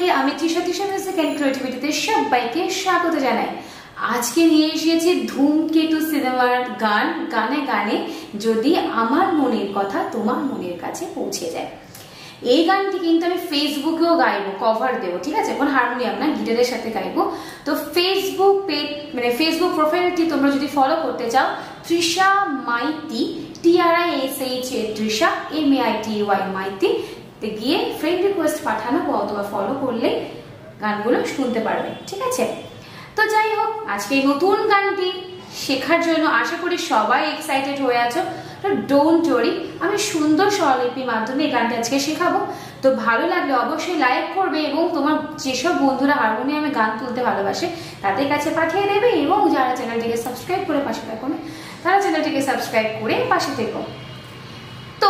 সবাইকে, আমি Trisha music and ক্রিয়েটিভিটিতে সবাইকে স্বাগত জানাই। আজকে নিয়ে এসেছি ধূমকেতু সিনেমার গান, গানে গানে যদি আমার মনের কথা তোমার মনের কাছে পৌঁছে যায়। এই গানটি কিন্তু আমি ফেসবুকেও গাইবো, কভার দেবো, ঠিক আছে? এখন হারমোনিয়াম না, গিটারের সাথে গাইবো। তো ফেসবুক পেজ মানে ফেসবুক প্রোফাইলটি তোমরা যদি ফলো করতে চাও, তৃষা মাইতি, TRISHA তৃষা MAITY মাইতি গিয়ে ফ্রেন্ড রিকোয়েস্ট পাঠানো অথবা ফলো করলে গানগুলো শুনতে পারবে, ঠিক আছে? তো যাই হোক, আজকে এই নতুন গানটি শেখার জন্য আশা করি সবাই এক্সাইটেড হয়ে আছো। তো ডোন্ট ওয়ারি, আমি সুন্দর স্বরলিপির মাধ্যমে এই গানটা আজকে শেখাবো। তো ভালো লাগলে অবশ্যই লাইক করবে এবং তোমার যেসব বন্ধুরা হারমোনিয়ামে গান তুলতে ভালোবাসে তাদের কাছে পাঠিয়ে দেবে, এবং যারা চ্যানেলটিকে সাবস্ক্রাইব করে পাশে থাকো না তারা চ্যানেলটিকে সাবস্ক্রাইব করে পাশে থেকো। তো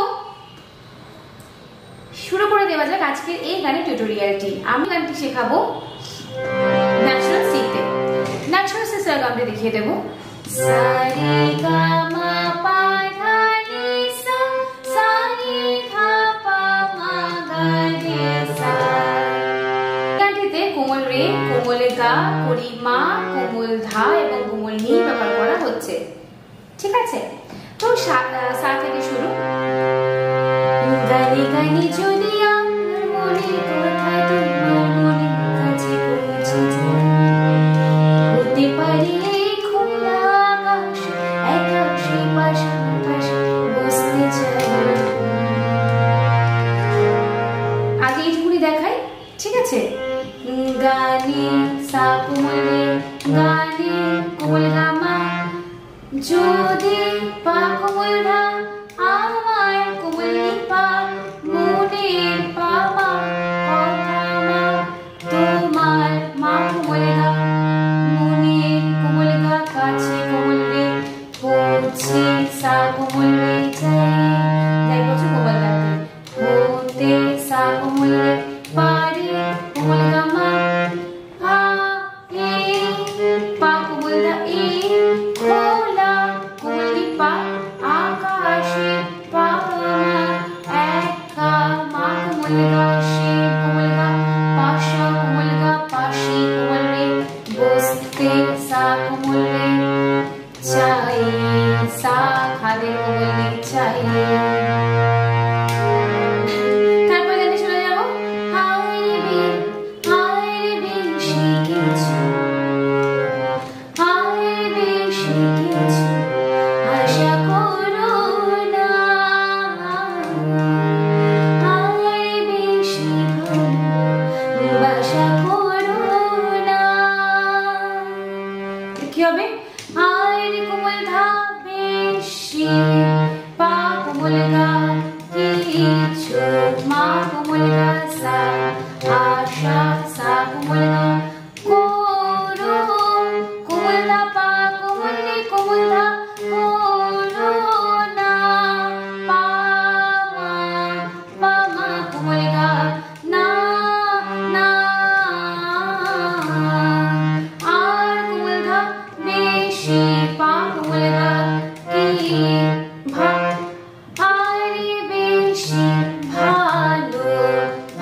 শুরু করে দেওয়া যাক আজকের এই গানের টিউটোরিয়ালটি। আমি গানটি শেখাবো ন্যাচারাল সিতে। ন্যাচারাল সি গানটি দেখিয়ে দেবো। সারে গা মা পা ধা নি সা, সারে ধা পা মা গা রে সা। গানটিতে কোমল রে, কোমল গা, করি মা, কোমল ধা এবং কোমল নি ব্যবহার করা হচ্ছে, ঠিক আছে? তো সা থেকে শুরু। গানে গানে যদি আমার মনের কথা তোমার মনের কাছে পৌঁছে যায়, হতে পারে খোলা আকাশ, একাশে পাশাপাশি বসতে চাই। আগে এইটুকুনি দেখাই, ঠিক আছে? গানে সা কোমল রে, গানে কোমল গা মা, যদি পা কোমল ধা, আমার কোমল পা, মনের পা মা, কথা মা, তোমার মা কোমল গা, মনের কোমল গা, কাছে কোমল রে, পৌঁছে সা কোমল রে যাই। যাই বলছো কোমল গাতে, হতে সা কোমল রে, পারে কোমল গা মা, আ এ পা কোমল দা এ, খোলা কোমল পা, আকাশে পা মা, একা মা কোমল গা, সে কোমল গা, পাশা কোমল গা, পাশে কোমল রে, বসতে সা কোমল রে চাই, সা খাদের কোমল রে চাই। তারপর গানে চলে যাবো। হায় রে শিখেছি, হায় রে শিখেছি, আশা করো না, হায় বেশি ভালোবাসা করো না। কি হবে? হায় রে কোমল ধা বেশি, পা কোমল গা কিছু, মা কোমল গা সা, আশা সা কোমল গা করো, কোমল ধা পা কোমল রে কোমল ধা করো না, পা মা কোমল গা না না, আর কোমল ধা বেশি, পা কোমল গা কি ভা, আরে বেশি ভালো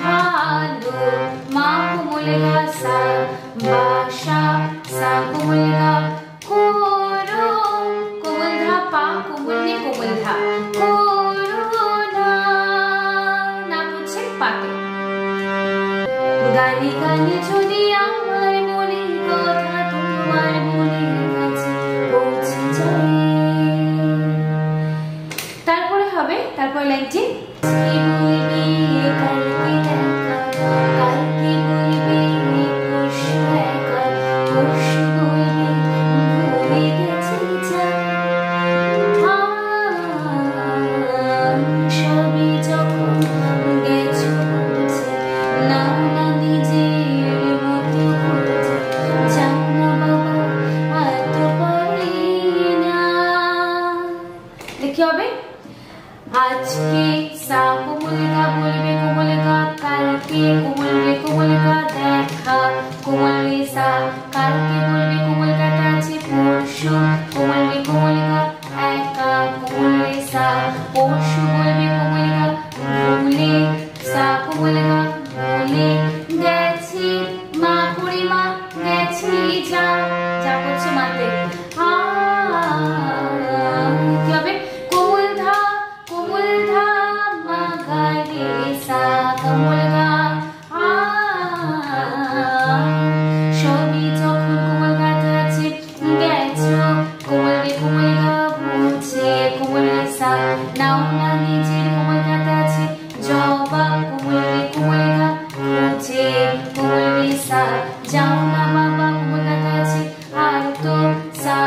ভালো, মা কোমল গা সা, বাসা সা কোমল গা করো, কোমল ধা পা কোমল নে কোমল ধা করো না, না বুঝছে পাতে। গানে গানে যদি আমার মনের কথা তোমার মনের কাছে পৌঁছে যায়। তারপরে হবে, তারপর লাইনটি কি বলবি কালকে দেখা, কালকে বলবি পরশু একা, পরশু বলবি ভুলে গেছি যা, সবই যখন গেছো বলছে, নাও না নিজের মতো করছে, যাও না বাবা আর তো পারি না। দেখি হবে আজকে সা কোমল গা বলবে কোমল গা, কালকে কোমল রে কোমল গা দেখা, কোমল রে সা, কালকে বলবে কোমল গাটা আছে পরশু, কোমল রে কোমল গা একা, কোমল রে সা, পরশু বলবে কোমল গা ভুলে, সা কোমল গা ভুলে গেছে মা পরিমা গেছি যা, যা করছে মাতে। কি হবে? কোমল ধা মা গা রে সা কোমল গা। সবই যখন কোমল গাতে আছে, গেছো কোমল রে কোমল গা বুঝে কোমল রে সা। নাও না নিজের কোমল গাতে আছে, জবা কোমল রে কোমল গা বুঝে কোমল রে সা। যাও না বাবা কোমল গাতে আছে, আর তো সা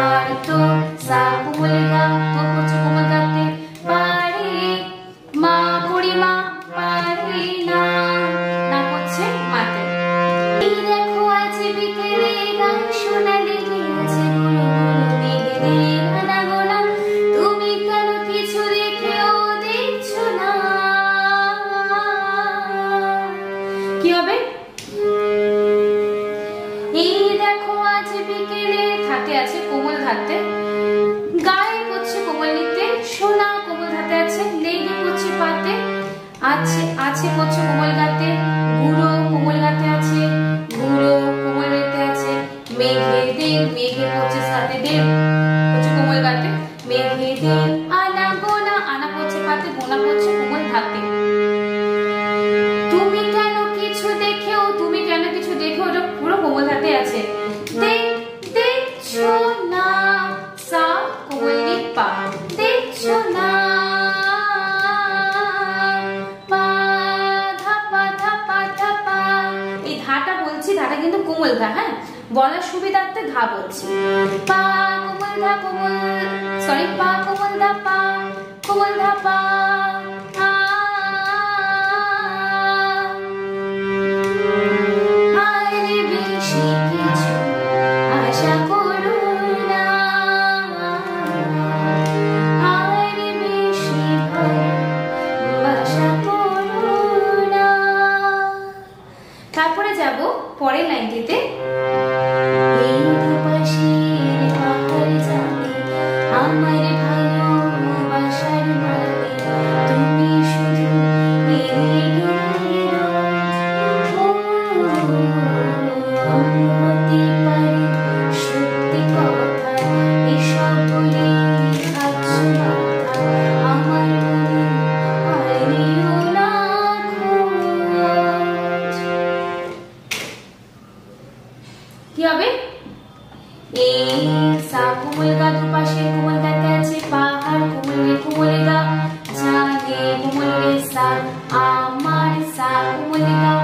আর তো সা কোমল গা, তো করছে কোমল গাতে পারে মা পরিমা পারে না, না করছে মাতে। এই দেখো আজ বিকেলে গান শোনা লেগে আছে গুলো গুলো মেঘেদের আনাগোনা, তুমি কেন কিছু দেখেও দেখছো না। কি হবে? এই দেখো আজ বিকেলে, থাতে আছে কোমল ধাতে, গায়ে করছে কোমল নিতে, সোনা কোমল ধাতে আছে, লেগে করছে পাতে, আছে আছে করছে কোমল গাতে, গুঁড়ো কোমল গাতে আছে, গুঁড়ো কোমল রেতে আছে, মেঘেদের মেঘে করছে সাথে দেব করছে কোমল গাতে, মেঘেদের আনা গোনা, আনা করছে পাতে, গোনা করছে কোমল ধাতে। তুমি কেন কিছু দেখেও, তুমি কেন কিছু দেখেও, ওটা পুরো কোমল ধাতে আছে। দেখছো না সা কোমল নি পা, দেখছো না পা ধাপা ধাপা ধাপা। এই ধাটা বলছি, ধাটা কিন্তু কোমল ধা, হ্যাঁ বলার সুবিধার্থে ধা বলছি। পা কোমল ধা কোমল, পা কোমল ধা পা কোমল ধা পা। তারপরে যাব পরের লাইনটিতে। এই দুপাশের পাহাড় জানে আমার ভালোবাসার মানে, তুমি শুধু এড়িয়ে গেলে হতে পারে সত্যি কথা, এসব বলে খাচ্ছ মাথা, আমার মনে হারিও না খোঁজ। কি হবে? এই সা কোমল গা, দুপাশে কোমল গাতে আছে, পাহাড় কোমল রে কোমল গা, জানে কোমল রে সা, আমার সা কোমল গা,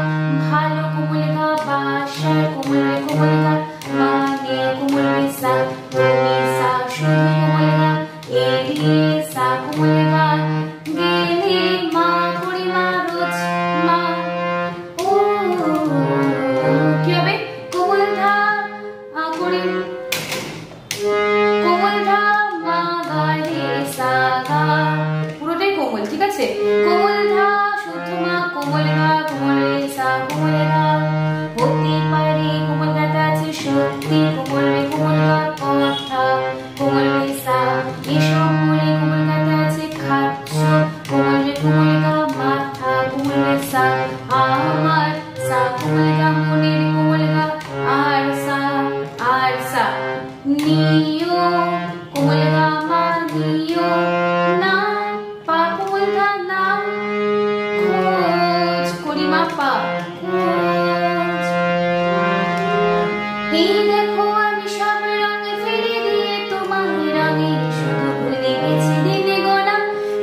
ভালো কোমল গা, বাসার কোমল রে কোমল গা, মানে কোমল রে সা, তুমি সা শুধু কোমল গা, এড়িয়ে সা কোমল গা, গেলে মা পরিমা রোজ মা। ও কি হবে? কোমল ধা করে কোমল ধা মা গা রে সা গা, পুরোটাই কোমল, ঠিক আছে? কোমল ধা শুদ্ধ মা, কোমল গা কোমল রে সা কোমল গা, হতে পারে কোমল গাতে আছে সত্যি কোমল রে কোমল গা, কথা কোমল রে সা, এসব বলে কোমল গাতে আছে খাচ্ছ কোমল রে কোমল গা, মাথা কোমল রে সা, আমার সা কোমল গা, মনের কোমল গা, আর সা নিও কোমল গা মা নিও না, পা কোমল গা না, খোঁজ করি মা পা খোঁজ। এই দেখো আমি সব রঙে ফেলে দিয়ে তোমার রঙে শুধু ভুলে গেছি দিনে গোনা,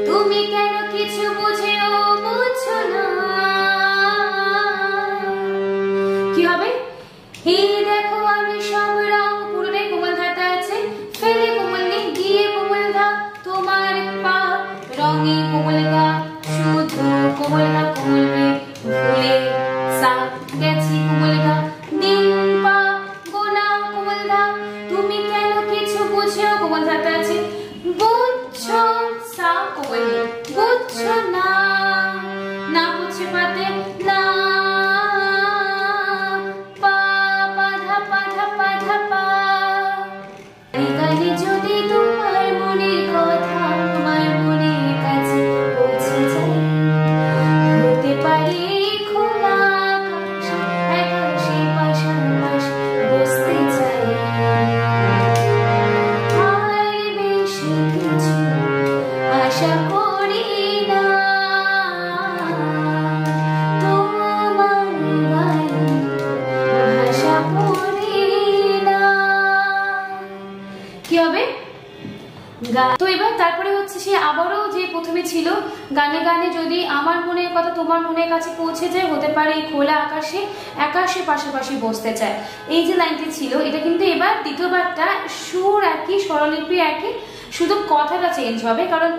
তুমি কেন কিছু বুঝেও বুঝছো না। কি হবে? এই দেখো আমি সব রং, পুরোটাই কোমল ধাতে আছে, ফেলে কোমল নি, দিয়ে কোমল ধা, তোমার পা রঙে কোমল গা, শুধু কোমল গা কোমল রে, ভুলে সা গেছি কোমল গা, দিন পা গোনা কোমল প্রথমে ছিল গানে গানে যদি আমার মনের কথা তোমার মনের কাছে পৌঁছে যায়, হতে পারে এই খোলা আকাশে একাশে পাশাপাশি বসতে চায়, এই যে লাইনটি ছিল এটা কিন্তু এবার দ্বিতীয়বারটা সুর একই, স্বরলিপি একই, শুধু কথাটা চেঞ্জ হবে, কারণ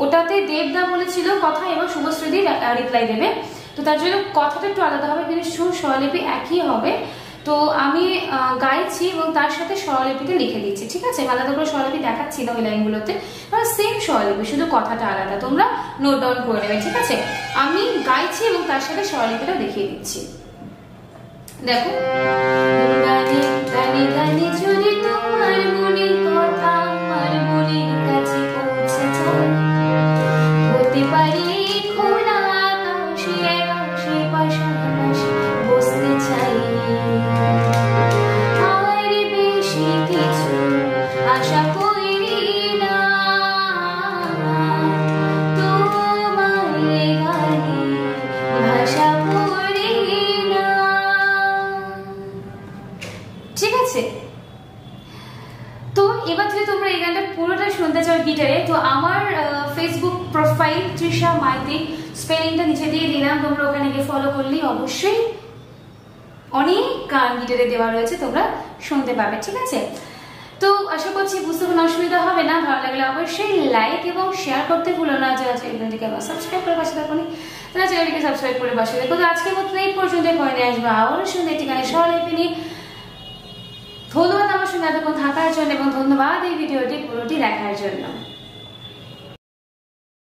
ওটাতে দেবদা বলেছিল কথা এবং শুভশ্রীদি রিপ্লাই দেবে, তো তার জন্য কথাটা একটু আলাদা হবে, কিন্তু সুর স্বরলিপি একই হবে। তো আমি গাইছি এবং তার সাথে স্বরলিপিতে লিখে দিচ্ছি, ঠিক আছে? আলাদা করে স্বরলিপি দেখাচ্ছি না ওই লাইনগুলোতে, সেম স্বরলিপি, শুধু কথাটা আলাদা, তোমরা নোট ডাউন করে নেবে, ঠিক আছে? আমি গাইছি এবং তার সাথে স্বরলিপিটা দেখিয়ে দিচ্ছি। দেখো, গানে গানে গানে যদি তোমার মনের কথা আমার মনের কাছে পৌঁছে যায়, হতে পারে খোলা আকাশে একাশে পাশাপাশি বসতে চাই, আর বেশি কিছু আশা করি না, তোমার গানে ভাষা পড়ি না, ঠিক আছে? তো এবার যদি তোমরা এই গানটা পুরোটা শুনতে চাও গিটারে, তো আমার ফেসবুক প্রোফাইল তৃষা মাইতি, স্পেলিংটা নিচে দিয়ে দিলাম, তোমরা ওখানে গিয়ে ফলো করলেই অবশ্যই অনেক গান গিটারে দেওয়া রয়েছে, তোমরা শুনতে পাবে, ঠিক আছে? তো আশা করছি বুঝতে কোনো অসুবিধা হবে না। ভালো লাগলে অবশ্যই লাইক এবং শেয়ার করতে ভুলো না, যারা চ্যানেলটিকে আবার সাবস্ক্রাইব করে পাশে থাকুনি তারা চ্যানেলটিকে সাবস্ক্রাইব করে পাশে দেখো। তো আজকের মতো এই পর্যন্ত, পরে নিয়ে আসবো আবারও শুনতে একটি গানের স্বরলিপি নিয়ে। ধন্যবাদ আমার সঙ্গে এতক্ষণ থাকার জন্য এবং ধন্যবাদ এই ভিডিওটি পুরোটি দেখার জন্য।